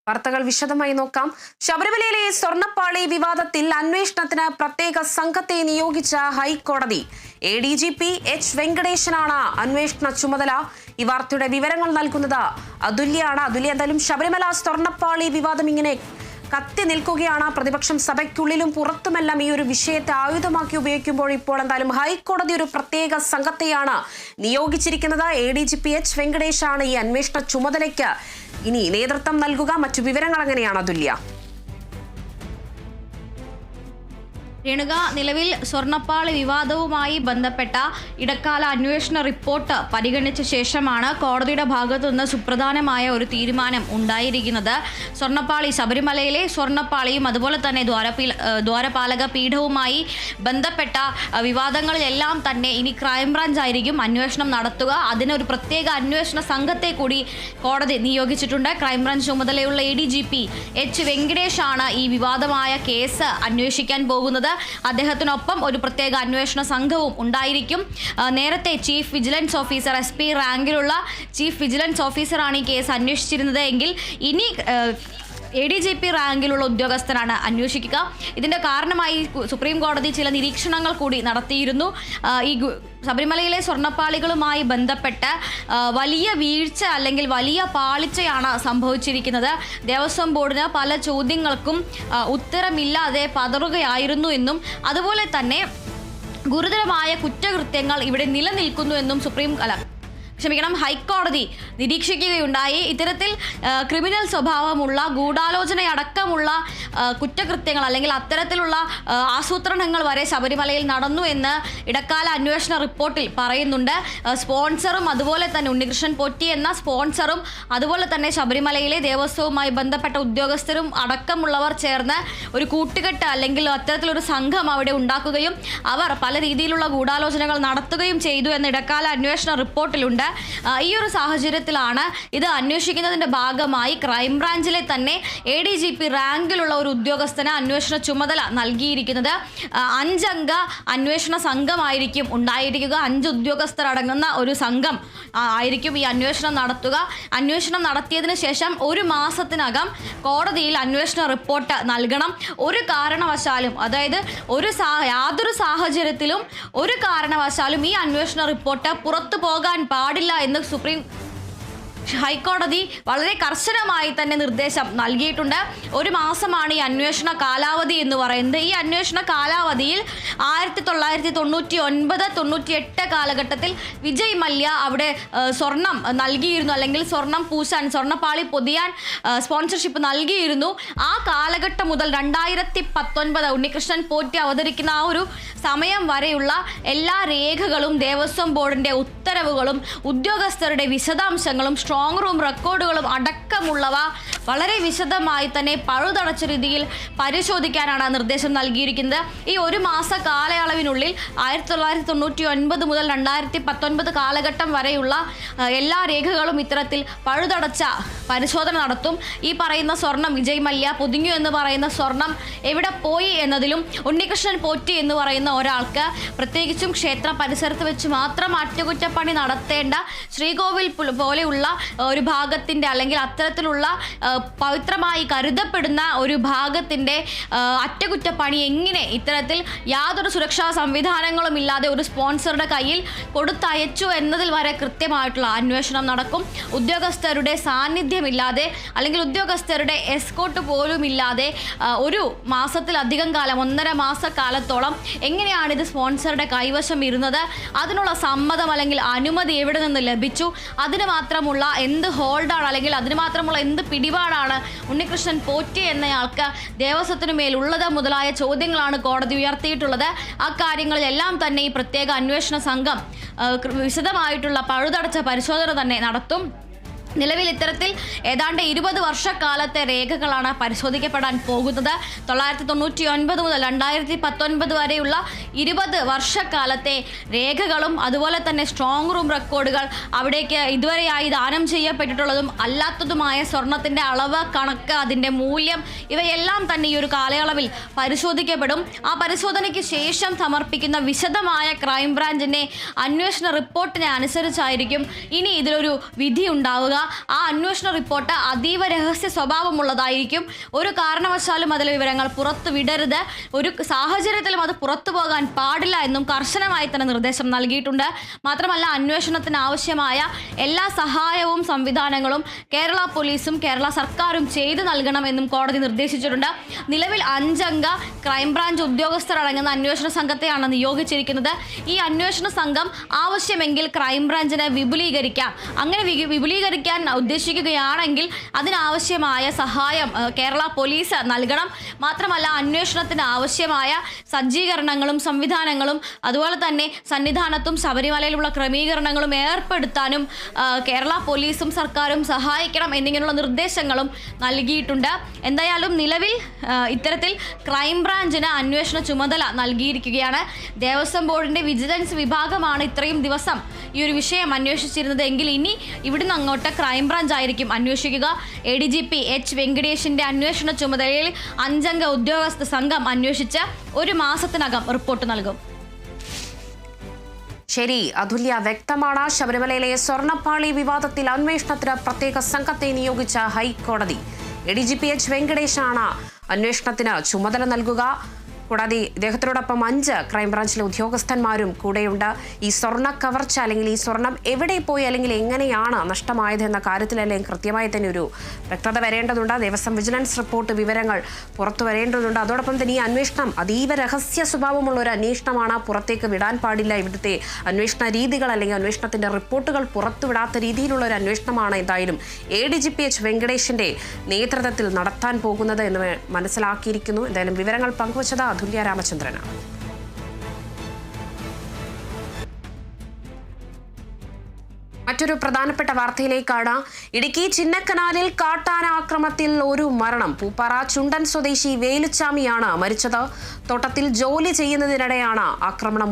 വാർത്തകൾ വിശദമായി നോക്കാം. ശബരിമലയിലെ സ്വർണ്ണപ്പാളി വിവാദത്തിൽ അന്വേഷണത്തിന് പ്രത്യേക സംഘത്തെ നിയോഗിച്ച ഹൈക്കോടതി. ADGP H വെങ്കടേശനാണ് അന്വേഷണ ചുമതല. ഈ വാർത്തയുടെ വിവരങ്ങൾ നൽകുന്നത് അതുല്യാണ്. അതുല്യ, എന്തായാലും ശബരിമല സ്വർണ്ണപ്പാളി വിവാദം ഇങ്ങനെ കത്തി നിൽക്കുകയാണ്. പ്രതിപക്ഷം സഭയ്ക്കുള്ളിലും പുറത്തുമെല്ലാം ഈ ഒരു വിഷയത്തെ ആയുധമാക്കി ഉപയോഗിക്കുമ്പോൾ ഇപ്പോൾ എന്തായാലും ഹൈക്കോടതി ഒരു പ്രത്യേക സംഘത്തെയാണ് നിയോഗിച്ചിരിക്കുന്നത്. ADGP H വെങ്കടേശാണ് ഈ അന്വേഷണ ചുമതലയ്ക്ക് ഇനി നേതൃത്വം നൽകുക. മറ്റു വിവരങ്ങൾ എങ്ങനെയാണ് അതുല്യ? രേണുക, നിലവിൽ സ്വർണ്ണപ്പാളി വിവാദവുമായി ബന്ധപ്പെട്ട ഇടക്കാല അന്വേഷണ റിപ്പോർട്ട് പരിഗണിച്ച ശേഷമാണ് കോടതിയുടെ ഭാഗത്തു നിന്ന് സുപ്രധാനമായ ഒരു തീരുമാനം ഉണ്ടായിരിക്കുന്നത്. സ്വർണ്ണപ്പാളി, ശബരിമലയിലെ സ്വർണ്ണപ്പാളിയും അതുപോലെ തന്നെ ദ്വാരപാലക പീഠവുമായി ബന്ധപ്പെട്ട വിവാദങ്ങളിലെല്ലാം തന്നെ ഇനി ക്രൈംബ്രാഞ്ച് ആയിരിക്കും അന്വേഷണം നടത്തുക. അതിനൊരു പ്രത്യേക അന്വേഷണ സംഘത്തെ കൂടി കോടതി നിയോഗിച്ചിട്ടുണ്ട്. ക്രൈംബ്രാഞ്ച് ചുമതലയുള്ള ADGP H വെങ്കടേശാണ് ഈ വിവാദമായ കേസ് അന്വേഷിക്കാൻ പോകുന്നത്. അദ്ദേഹത്തിനൊപ്പം ഒരു പ്രത്യേക അന്വേഷണ സംഘവും ഉണ്ടായിരിക്കും. നേരത്തെ ചീഫ് വിജിലൻസ് ഓഫീസർ SP റാങ്കിലുള്ള ചീഫ് വിജിലൻസ് ഓഫീസറാണ് ഈ കേസ് അന്വേഷിച്ചിരുന്നത് എങ്കിൽ ഇനി ADGP റാങ്കിലുള്ള ഉദ്യോഗസ്ഥരാണ് അന്വേഷിക്കുക. ഇതിൻ്റെ കാരണമായി സുപ്രീം കോടതി ചില നിരീക്ഷണങ്ങൾ കൂടി നടത്തിയിരുന്നു. ഈ ശബരിമലയിലെ സ്വർണ്ണപ്പാളികളുമായി ബന്ധപ്പെട്ട് വലിയ വീഴ്ച അല്ലെങ്കിൽ വലിയ പാളിച്ചയാണ് സംഭവിച്ചിരിക്കുന്നത്. ദേവസ്വം ബോർഡിന് പല ചോദ്യങ്ങൾക്കും ഉത്തരമില്ലാതെ പതറുകയായിരുന്നു എന്നും അതുപോലെ തന്നെ ഗുരുതരമായ കുറ്റകൃത്യങ്ങൾ ഇവിടെ നിലനിൽക്കുന്നു എന്നും ഹൈക്കോടതി നിരീക്ഷിക്കുകയുണ്ടായി. ഇത്തരത്തിൽ ക്രിമിനൽ സ്വഭാവമുള്ള ഗൂഢാലോചനയടക്കമുള്ള കുറ്റകൃത്യങ്ങൾ അല്ലെങ്കിൽ അത്തരത്തിലുള്ള ആസൂത്രണങ്ങൾ വരെ ശബരിമലയിൽ നടന്നു എന്ന് ഇടക്കാല അന്വേഷണ റിപ്പോർട്ടിൽ പറയുന്നുണ്ട്. സ്പോൺസറും അതുപോലെ തന്നെ ഉണ്ണികൃഷ്ണൻ പോറ്റി എന്ന സ്പോൺസറും അതുപോലെ തന്നെ ശബരിമലയിലെ ദേവസ്വവുമായി ബന്ധപ്പെട്ട ഉദ്യോഗസ്ഥരും അടക്കമുള്ളവർ ചേർന്ന് ഒരു കൂട്ടുകെട്ട് അല്ലെങ്കിൽ അത്തരത്തിലൊരു സംഘം അവിടെ ഉണ്ടാക്കുകയും അവർ പല രീതിയിലുള്ള ഗൂഢാലോചനകൾ നടത്തുകയും ചെയ്തു എന്ന് ഇടക്കാല അന്വേഷണ റിപ്പോർട്ടിലുണ്ട്. ഈ ഒരു സാഹചര്യത്തിലാണ് ഇത് അന്വേഷിക്കുന്നതിന്റെ ഭാഗമായി ക്രൈംബ്രാഞ്ചിലെ തന്നെ ADGP റാങ്കിലുള്ള ഒരു ഉദ്യോഗസ്ഥന് അന്വേഷണ ചുമതല നൽകിയിരിക്കുന്നത്. 5 അംഗ അന്വേഷണ സംഘമായിരിക്കും ഉണ്ടായിരിക്കുക. 5 ഉദ്യോഗസ്ഥർ അടങ്ങുന്ന ഒരു സംഘം ആയിരിക്കും ഈ അന്വേഷണം നടത്തുക. അന്വേഷണം നടത്തിയതിനു ശേഷം 1 മാസത്തിനകം കോടതിയിൽ അന്വേഷണ റിപ്പോർട്ട് നൽകണം. ഒരു കാരണവശാലും, അതായത് യാതൊരു സാഹചര്യത്തിലും ഒരു കാരണവശാലും ഈ അന്വേഷണ റിപ്പോർട്ട് പുറത്തു പോകാൻ പാടില്ല എന്ന് ഹൈക്കോടതി വളരെ കർശനമായി തന്നെ നിർദ്ദേശം നൽകിയിട്ടുണ്ട്. 1 മാസമാണ് ഈ അന്വേഷണ കാലാവധി എന്ന് പറയുന്നത്. ഈ അന്വേഷണ കാലാവധിയിൽ 1999-98 കാലഘട്ടത്തിൽ വിജയ് മല്യ അവിടെ സ്വർണം നൽകിയിരുന്നു, അല്ലെങ്കിൽ സ്വർണ്ണപ്പാളി പൊതിയാൻ സ്പോൺസർഷിപ്പ് നൽകിയിരുന്നു. ആ കാലഘട്ടം മുതൽ 2019 ഉണ്ണികൃഷ്ണൻ പോറ്റി അവതരിക്കുന്ന ആ ഒരു സമയം വരെയുള്ള എല്ലാ രേഖകളും, ദേവസ്വം ബോർഡിന്റെ ഉത്തരവുകളും, ഉദ്യോഗസ്ഥരുടെ വിശദാംശങ്ങളും, സ്ട്രോങ് റൂം റെക്കോർഡുകളും അടക്കമുള്ളവ വളരെ വിശദമായി തന്നെ പഴുതടച്ച രീതിയിൽ പരിശോധിക്കാനാണ് നിർദ്ദേശം നൽകിയിരിക്കുന്നത്. ഈ 1 മാസ കാലയളവിനുള്ളിൽ 1999 മുതൽ 2019 കാലഘട്ടം വരെയുള്ള എല്ലാ രേഖകളും ഇത്തരത്തിൽ പഴുതടച്ച പരിശോധന നടത്തും. ഈ പറയുന്ന സ്വർണം, വിജയ് മല്യ പൊതിഞ്ഞു എന്ന് പറയുന്ന സ്വർണം എവിടെ പോയി എന്നതിലും ഉണ്ണികൃഷ്ണൻ പോറ്റി എന്ന് പറയുന്ന ഒരാൾക്ക് പ്രത്യേകിച്ചും ക്ഷേത്ര പരിസരത്ത് വെച്ച് മാത്രം അറ്റകുറ്റപ്പണി നടത്തേണ്ട ശ്രീകോവിൽ പോലെയുള്ള ഒരു ഭാഗത്തിൻ്റെ അല്ലെങ്കിൽ അത്തരത്തിലുള്ള പവിത്രമായി കരുതപ്പെടുന്ന ഒരു ഭാഗത്തിൻ്റെ അറ്റകുറ്റപ്പണി എങ്ങനെ ഇത്തരത്തിൽ യാതൊരു സുരക്ഷാ സംവിധാനങ്ങളും ഇല്ലാതെ ഒരു സ്പോൺസറുടെ കയ്യിൽ കൊടുത്തയച്ചു എന്നതിൽ വരെ കൃത്യമായിട്ടുള്ള അന്വേഷണം നടക്കും. ഉദ്യോഗസ്ഥരുടെ സാന്നിധ്യമില്ലാതെ അല്ലെങ്കിൽ ഉദ്യോഗസ്ഥരുടെ എസ്കോട്ട് പോലും ഇല്ലാതെ 1 മാസത്തിലധികം കാലം, 1.5 മാസക്കാലത്തോളം എങ്ങനെയാണ് ഇത് സ്പോൺസറുടെ കൈവശം ഇരുന്നത്, അതിനുള്ള സമ്മതം അല്ലെങ്കിൽ അനുമതി എവിടെ നിന്ന് ലഭിച്ചു, അതിന് മാത്രമുള്ള എന്ത് ഹോൾഡാണ് അല്ലെങ്കിൽ അതിന് മാത്രമുള്ള എന്ത് പിടിപാടാണ് ഉണ്ണികൃഷ്ണൻ പോറ്റി എന്നയാൾക്ക് ദേവസ്വത്തിനു മേലുള്ളത് മുതലായ ചോദ്യങ്ങളാണ് കോടതി ഉയർത്തിയിട്ടുള്ളത്. ആ കാര്യങ്ങളിലെല്ലാം തന്നെ ഈ പ്രത്യേക അന്വേഷണ സംഘം വിശദമായിട്ടുള്ള പഴുതടച്ച പരിശോധന തന്നെ നടത്തും. നിലവിൽ ഇത്തരത്തിൽ ഏതാണ്ട് 20 വർഷക്കാലത്തെ രേഖകളാണ് പരിശോധിക്കപ്പെടാൻ പോകുന്നത്. 1999 മുതൽ 2019 വരെയുള്ള 20 വർഷക്കാലത്തെ രേഖകളും അതുപോലെ തന്നെ സ്ട്രോങ് റൂം റെക്കോർഡുകൾ, അവിടേക്ക് ഇതുവരെയായി ദാനം ചെയ്യപ്പെട്ടിട്ടുള്ളതും അല്ലാത്തതുമായ സ്വർണത്തിൻ്റെ അളവ്, കണക്ക്, അതിൻ്റെ മൂല്യം, ഇവയെല്ലാം തന്നെ ഈ ഒരു കാലയളവിൽ പരിശോധിക്കപ്പെടും. ആ പരിശോധനയ്ക്ക് ശേഷം സമർപ്പിക്കുന്ന വിശദമായ ക്രൈംബ്രാഞ്ചിൻ്റെ അന്വേഷണ റിപ്പോർട്ടിനെ അനുസരിച്ചായിരിക്കും ഇനി ഇതിലൊരു വിധി ഉണ്ടാവുക. ആ അന്വേഷണ റിപ്പോർട്ട് അതീവ രഹസ്യ സ്വഭാവമുള്ളതായിരിക്കും. ഒരു കാരണവശാലും അതിലെ വിവരങ്ങൾ പുറത്തു വിടരുത്, ഒരു സാഹചര്യത്തിലും അത് പുറത്തു പോകാൻ പാടില്ല എന്നും കർശനമായി തന്നെ നിർദ്ദേശം നൽകിയിട്ടുണ്ട്. മാത്രമല്ല അന്വേഷണത്തിന് ആവശ്യമായ എല്ലാ സഹായവും സംവിധാനങ്ങളും കേരള പോലീസും കേരള സർക്കാരും ചെയ്തു നൽകണമെന്നും കോടതി നിർദ്ദേശിച്ചിട്ടുണ്ട്. നിലവിൽ 5 അംഗ ക്രൈംബ്രാഞ്ച് ഉദ്യോഗസ്ഥർ അടങ്ങുന്ന അന്വേഷണ സംഘത്തെയാണ് നിയോഗിച്ചിരിക്കുന്നത്. ഈ അന്വേഷണ സംഘം ആവശ്യമെങ്കിൽ ക്രൈംബ്രാഞ്ചിനെ വിപുലീകരിക്കാം. അങ്ങനെ വിപുലീകരിക്കാൻ ഉദ്ദേശിക്കുകയാണെങ്കിൽ അതിനാവശ്യമായ സഹായം കേരള പോലീസ് നൽകണം. മാത്രമല്ല അന്വേഷണത്തിന് ആവശ്യമായ സജ്ജീകരണങ്ങളും സംവിധാനങ്ങളും അതുപോലെ തന്നെ സന്നിധാനത്തും ശബരിമലയിലുള്ള ക്രമീകരണങ്ങളും ഏർപ്പെടുത്താനും കേരള പോലീസും സർക്കാരും സഹായിക്കണം എന്നിങ്ങനെയുള്ള നിർദ്ദേശങ്ങളും നൽകിയിട്ടുണ്ട്. എന്തായാലും നിലവിൽ ഇത്തരത്തിൽ ക്രൈംബ്രാഞ്ചിന് അന്വേഷണ ചുമതല നൽകിയിരിക്കുകയാണ്. ദേവസ്വം ബോർഡിന്റെ വിജിലൻസ് വിഭാഗമാണ് ഇത്രയും ദിവസം ഈ ഒരു വിഷയം അന്വേഷിച്ചിരുന്നത് എങ്കിൽ ഇനി ഇവിടുന്ന് അങ്ങോട്ട് ക്രൈംബ്രാഞ്ച് ആയിരിക്കും അന്വേഷിക്കുക. ADGP H വെങ്കടേഷിന്റെ അന്വേഷണ ചുമതലയിൽ 5 അംഗ ഉദ്യോഗസ്ഥ സംഘം അന്വേഷിച്ച് 1 മാസത്തിനകം റിപ്പോർട്ട് നൽകും. ശരി അതുല്യ, വ്യക്തമാണ്. ശബരിമലയിലെ സ്വർണ്ണപ്പാളി വിവാദത്തിൽ അന്വേഷണത്തിന് പ്രത്യേക സംഘത്തെ നിയോഗിച്ച ഹൈക്കോടതി. ADGP H വെങ്കടേഷാണ് അന്വേഷണത്തിന് ചുമതല നൽകുക. കൂടാതെ ഇദ്ദേഹത്തിനോടൊപ്പം 5 ക്രൈംബ്രാഞ്ചിലെ ഉദ്യോഗസ്ഥന്മാരും കൂടെയുണ്ട്. ഈ സ്വർണ്ണ കവർച്ച അല്ലെങ്കിൽ ഈ സ്വർണം എവിടെ പോയി അല്ലെങ്കിൽ എങ്ങനെയാണ് നഷ്ടമായത് എന്ന കാര്യത്തിലെല്ലാം കൃത്യമായി തന്നെ ഒരു വ്യക്തത വരേണ്ടതുണ്ട്. ദേവസ്വം വിജിലൻസ് റിപ്പോർട്ട് വിവരങ്ങൾ പുറത്തു വരേണ്ടതുണ്ട്. അതോടൊപ്പം തന്നെ ഈ അന്വേഷണം അതീവ രഹസ്യ സ്വഭാവമുള്ള ഒരു അന്വേഷണമാണ്, പുറത്തേക്ക് വിടാൻ പാടില്ല. ഇവിടുത്തെ അന്വേഷണ രീതികൾ അല്ലെങ്കിൽ അന്വേഷണത്തിന്റെ റിപ്പോർട്ടുകൾ പുറത്തുവിടാത്ത രീതിയിലുള്ള ഒരു അന്വേഷണമാണ് എന്തായാലും ADGP H വെങ്കടേഷിന്റെ നേതൃത്വത്തിൽ നടത്താൻ പോകുന്നത് എന്ന് മനസ്സിലാക്കിയിരിക്കുന്നു. എന്തായാലും വിവരങ്ങൾ പങ്കുവച്ചത് അതുല്യ രാമചന്ദ്രനാണ്. മറ്റൊരു പ്രധാനപ്പെട്ട വാർത്തയിലേക്കാണ്. ഇടുക്കി ചിന്നക്കനാലിൽ കാട്ടാന ആക്രമണത്തിൽ 1 മരണം. പൂപ്പാറ ചുണ്ടൻ സ്വദേശി വേലുച്ചാമിയാണ് മരിച്ചത്. തോട്ടത്തിൽ ജോലി ചെയ്യുന്നതിനിടെയാണ് ആക്രമണം.